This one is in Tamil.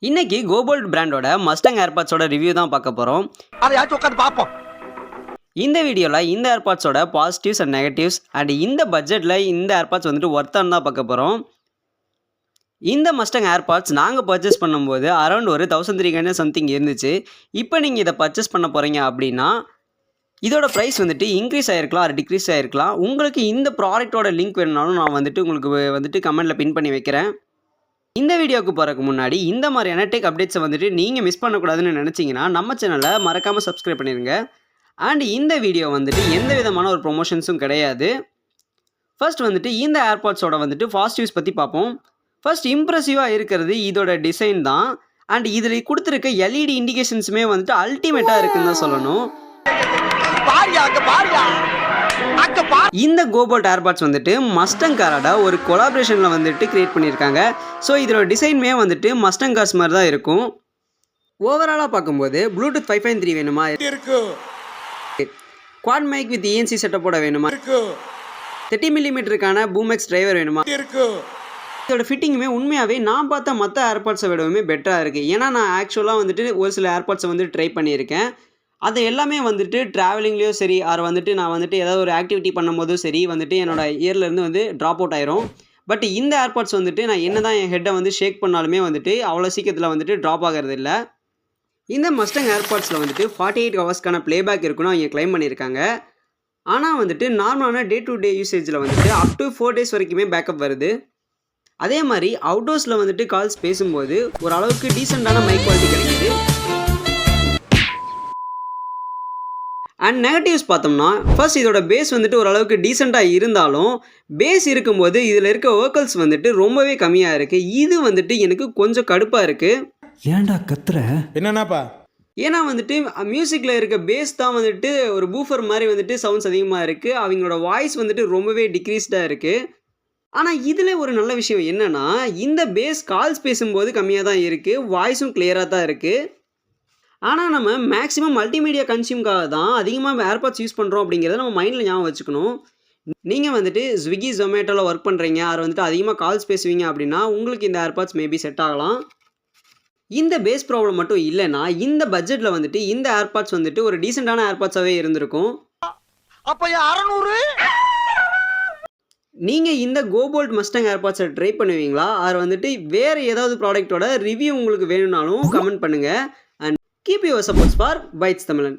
இன்னைக்கு கோபோல்ட் பிராண்டோட மஸ்டங் ஏர்பாட்ஸோட ரிவ்யூ தான் பார்க்க போகிறோம். அதையாச்சும் உட்காந்து பார்ப்போம். இந்த வீடியோவில் இந்த ஏர்பாட்ஸோட பாசிட்டிவ்ஸ் அண்ட் நெகட்டிவ்ஸ் அண்ட் இந்த பட்ஜெட்டில் இந்த ஏர்பாட்ஸ் வந்துட்டு ஒர்த்தான்னு தான் பார்க்க போகிறோம். இந்த மஸ்டங் ஏர்பாட்ஸ் நாங்கள் பர்ச்சேஸ் பண்ணும்போது அரௌண்ட் ஒரு 1300 சம்திங் இருந்துச்சு. இப்போ நீங்கள் இதை பர்ச்சேஸ் பண்ண போகிறீங்க அப்படின்னா இதோட ப்ரைஸ் வந்துட்டு இன்க்ரீஸ் ஆகிருக்கலாம் ஆர் டிக்ரீஸ் ஆகிருக்கலாம். உங்களுக்கு இந்த ப்ராடக்ட்டோட லிங்க் வேணுனாலும் நான் வந்துட்டு உங்களுக்கு கமெண்ட்டில் பின் பண்ணி வைக்கிறேன். இந்த வீடியோவுக்கு போகிறதுக்கு முன்னாடி இந்த மாதிரியான டெக் அப்டேட்ஸை வந்துட்டு நீங்கள் மிஸ் பண்ணக்கூடாதுன்னு நினச்சிங்கன்னா நம்ம சேனலை மறக்காமல் சப்ஸ்கிரைப் பண்ணிடுங்க. அண்ட் இந்த வீடியோ வந்துட்டு எந்த விதமான ஒரு ப்ரொமோஷன்ஸும் கிடையாது. ஃபர்ஸ்ட் வந்துட்டு இந்த ஏர்பாட்ஸோட வந்துட்டு பாசிட்டிவ்ஸ் பற்றி பார்ப்போம். ஃபர்ஸ்ட் இம்ப்ரெசிவாக இருக்கிறது இதோட டிசைன் தான். அண்ட் இதில் கொடுத்துருக்க எல்இடி இண்டிகேஷன்ஸுமே வந்துட்டு அல்டிமேட்டாக இருக்குன்னு தான் சொல்லணும். இந்த கோபோல்ட் ஏர்பாட்ஸ் வந்துட்டு மஸ்டங் காரோட ஒரு கொலாபரேஷனில் வந்துட்டு கிரியேட் பண்ணியிருக்காங்க. ஸோ இதோட டிசைனுமே வந்துட்டு மஸ்டங் கார்ஸ் மாதிரி தான் இருக்கும். ஓவராலாக பார்க்கும்போது ப்ளூடூத் 5.3 வேணுமா இருக்கு, குவாட் மைக் வித் இஎன்சி செட்டப்போட வேணுமா இருக்கு, 30 மில்லிமீட்டருக்கான பூமெக்ஸ் டிரைவர் வேணுமா இருக்கு. இதோட ஃபிட்டிங்குமே உண்மையாகவே நான் பார்த்த மற்ற ஏர்பாட்ஸை விடவுமே பெட்டராக இருக்குது. ஏன்னா நான் ஆக்சுவலாக வந்துட்டு ஒரு சில ஏர்பாட்ஸை வந்து ட்ரை பண்ணியிருக்கேன். அது எல்லாமே வந்துட்டு ட்ராவலிங்லேயும் சரி ஆர் வந்துட்டு நான் வந்துட்டு ஏதாவது ஒரு ஆக்டிவிட்டி பண்ணும்போதும் சரி வந்துட்டு என்னோடய இயர்லேருந்து வந்து ட்ராப் அவுட் ஆயிரும். பட் இந்த ஏர்பாட்ஸ் வந்துட்டு நான் என்ன தான் என் ஹெட்டை வந்து ஷேக் பண்ணாலுமே வந்துட்டு அவ்வளோ சீக்கிரத்தில் வந்துட்டு ட்ராப் ஆகிறது இல்லை. இந்த மஸ்டங் ஏர்பாட்ஸில் வந்துட்டு 48 ஹவர்ஸ்க்கான ப்ளேபேக் இருக்குன்னு அவங்க கிளைம் பண்ணியிருக்காங்க. ஆனால் வந்துட்டு நார்மலான டே டு டே யூசேஜில் வந்துட்டு அப் டு 4 days வரைக்குமே பேக்கப் வருது. அதே மாதிரி அவுட்டோர்ஸில் வந்துட்டு கால்ஸ் பேசும்போது ஓரளவுக்கு டீசெண்டான மைக் குவாலிட்டி கிடைக்குது. அண்ட் நெகட்டிவ்ஸ் பார்த்தோம்னா ஃபர்ஸ்ட் இதோட பேஸ் வந்துட்டு ஓரளவுக்கு டீசெண்டாக இருந்தாலும் பேஸ் இருக்கும்போது இதில் இருக்க வோக்கல்ஸ் வந்துட்டு ரொம்பவே கம்மியாக இருக்குது. இது வந்துட்டு எனக்கு கொஞ்சம் கடுப்பாக இருக்குது. ஏன்டா கத்துற என்னன்னாப்பா? ஏன்னா வந்துட்டு மியூசிக்கில் இருக்க பேஸ் தான் வந்துட்டு ஒரு பூஃபர் மாதிரி வந்துட்டு சவுண்ட்ஸ் அதிகமாக இருக்குது. அவங்களோட வாய்ஸ் வந்துட்டு ரொம்பவே டிக்ரீஸ்டாக இருக்குது. ஆனால் இதில் ஒரு நல்ல விஷயம் என்னென்னா இந்த பேஸ் கால்ஸ் பேசும்போது கம்மியாக தான் இருக்குது, வாய்ஸும் கிளியராக தான் இருக்குது. ஆனால் நம்ம மேக்ஸிமம் மல்டிமீடியா கன்சியூம்காக தான் அதிகமாக ஏர்பாட்ஸ் யூஸ் பண்ணுறோம் அப்படிங்கிறத நம்ம மைண்டில் ஞாபகம் வச்சுக்கணும். நீங்கள் வந்துட்டு ஸ்விக்கி ஜொமேட்டோவில் ஒர்க் பண்ணுறீங்க ஆர் வந்துட்டு அதிகமாக கால்ஸ் பேசுவீங்க அப்படின்னா உங்களுக்கு இந்த ஏர்பாட்ஸ் மேபி செட் ஆகலாம். இந்த பேஸ் ப்ராப்ளம் மட்டும் இல்லைன்னா இந்த பட்ஜெட்டில் வந்துட்டு இந்த ஏர்பாட்ஸ் வந்துட்டு ஒரு டீசெண்டான ஏர்பாட்ஸாகவே இருந்திருக்கும். அப்போ 600 நீங்கள் இந்த கோபோல்ட் மஸ்டங் ஏர்பாட்ஸை ட்ரை பண்ணுவீங்களா ஆர் வந்துட்டு வேறு ஏதாவது ப்ராடக்ட்டோட ரிவ்யூ உங்களுக்கு வேணும்னாலும் கமெண்ட் பண்ணுங்கள். And keep your supports for Bytes தமிழன்.